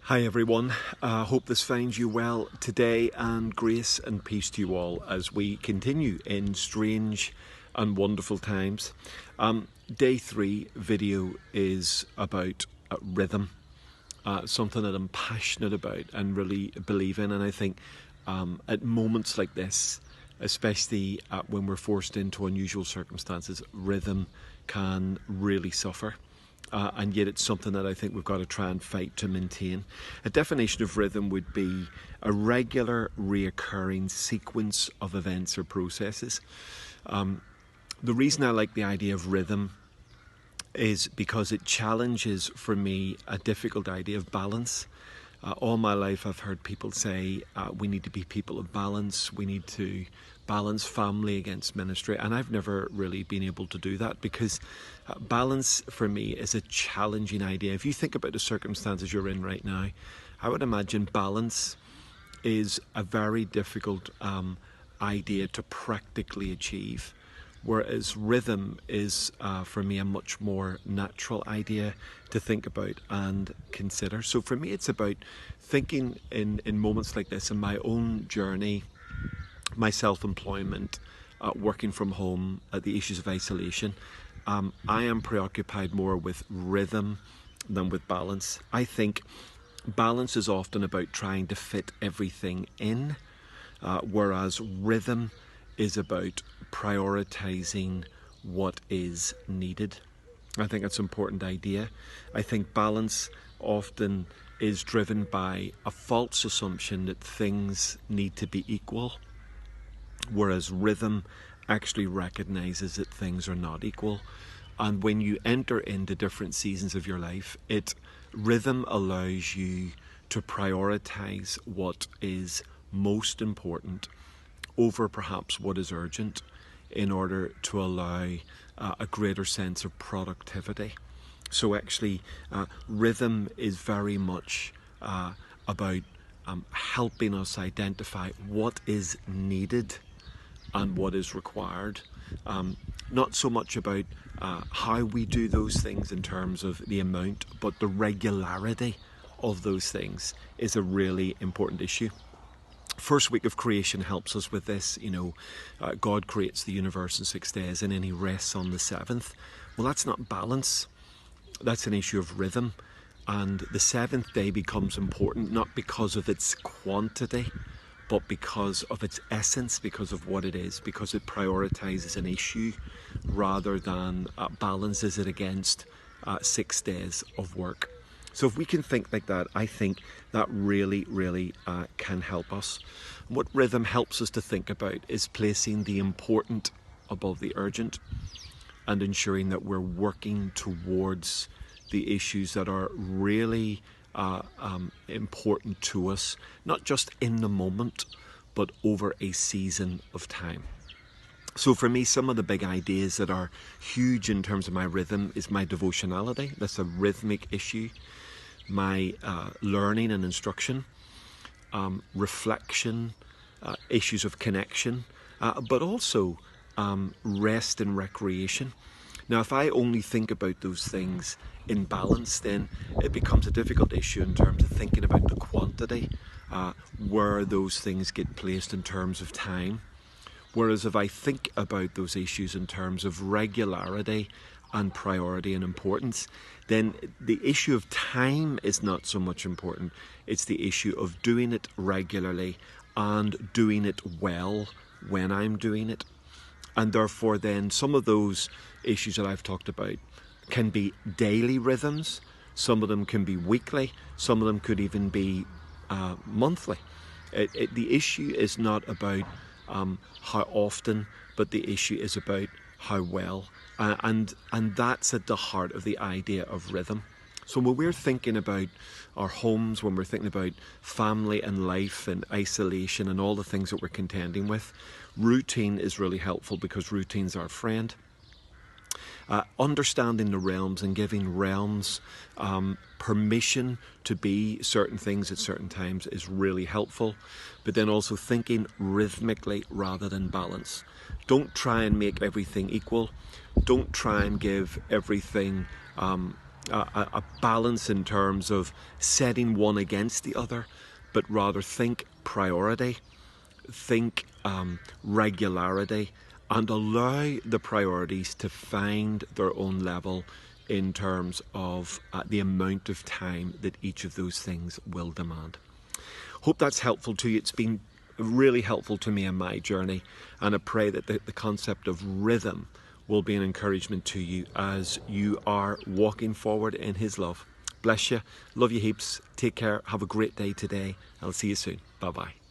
Hi everyone, hope this finds you well today, and grace and peace to you all as we continue in strange and wonderful times. Day 3 video is about rhythm, something that I'm passionate about and really believe in, and I think at moments like this, especially when we're forced into unusual circumstances, rhythm can really suffer. And yet it's something that I think we've got to try and fight to maintain. A definition of rhythm would be a regular, reoccurring sequence of events or processes. The reason I like the idea of rhythm is because it challenges for me a difficult idea of balance. All my life I've heard people say we need to be people of balance, we need to balance family against ministry, and I've never really been able to do that because balance for me is a challenging idea. If you think about the circumstances you're in right now, I would imagine balance is a very difficult idea to practically achieve, whereas rhythm is for me a much more natural idea to think about and consider. So for me it's about thinking in moments like this in my own journey, my self-employment, working from home, the issues of isolation. I am preoccupied more with rhythm than with balance. I think balance is often about trying to fit everything in, whereas rhythm is about prioritizing what is needed. I think that's an important idea. I think balance often is driven by a false assumption that things need to be equal, whereas rhythm actually recognizes that things are not equal. And when you enter into different seasons of your life, rhythm allows you to prioritize what is most important over perhaps what is urgent in order to allow a greater sense of productivity. So actually rhythm is very much about helping us identify what is needed and what is required. Not so much about how we do those things in terms of the amount, but the regularity of those things is a really important issue. First week of creation helps us with this. God creates the universe in 6 days and then he rests on the seventh. Well, that's not balance. That's an issue of rhythm. And the seventh day becomes important not because of its quantity, but because of its essence, because of what it is, because it prioritizes an issue rather than balances it against 6 days of work. So if we can think like that, I think that really can help us. What rhythm helps us to think about is placing the important above the urgent and ensuring that we're working towards the issues that are really important to us, not just in the moment, but over a season of time. So for me, some of the big ideas that are huge in terms of my rhythm is my devotionality. That's a rhythmic issue. My learning and instruction, reflection, issues of connection, but also rest and recreation. Now, if I only think about those things in balance, then it becomes a difficult issue in terms of thinking about the quantity, where those things get placed in terms of time. Whereas if I think about those issues in terms of regularity and priority and importance, then the issue of time is not so much important. It's the issue of doing it regularly and doing it well when I'm doing it. And therefore then some of those issues that I've talked about can be daily rhythms, some of them can be weekly, some of them could even be monthly. The issue is not about how often, but the issue is about how well. And that's at the heart of the idea of rhythm. So when we're thinking about our homes, when we're thinking about family and life and isolation and all the things that we're contending with, routine is really helpful because routine's our friend. Understanding the realms and giving realms permission to be certain things at certain times is really helpful. But then also thinking rhythmically rather than balance. Don't try and make everything equal. Don't try and give everything a balance in terms of setting one against the other, but rather think priority, think regularity, and allow the priorities to find their own level in terms of the amount of time that each of those things will demand. Hope that's helpful to you. It's been really helpful to me in my journey, and I pray that the concept of rhythm will be an encouragement to you as you are walking forward in His love. Bless you. Love you heaps. Take care. Have a great day today. I'll see you soon. Bye-bye.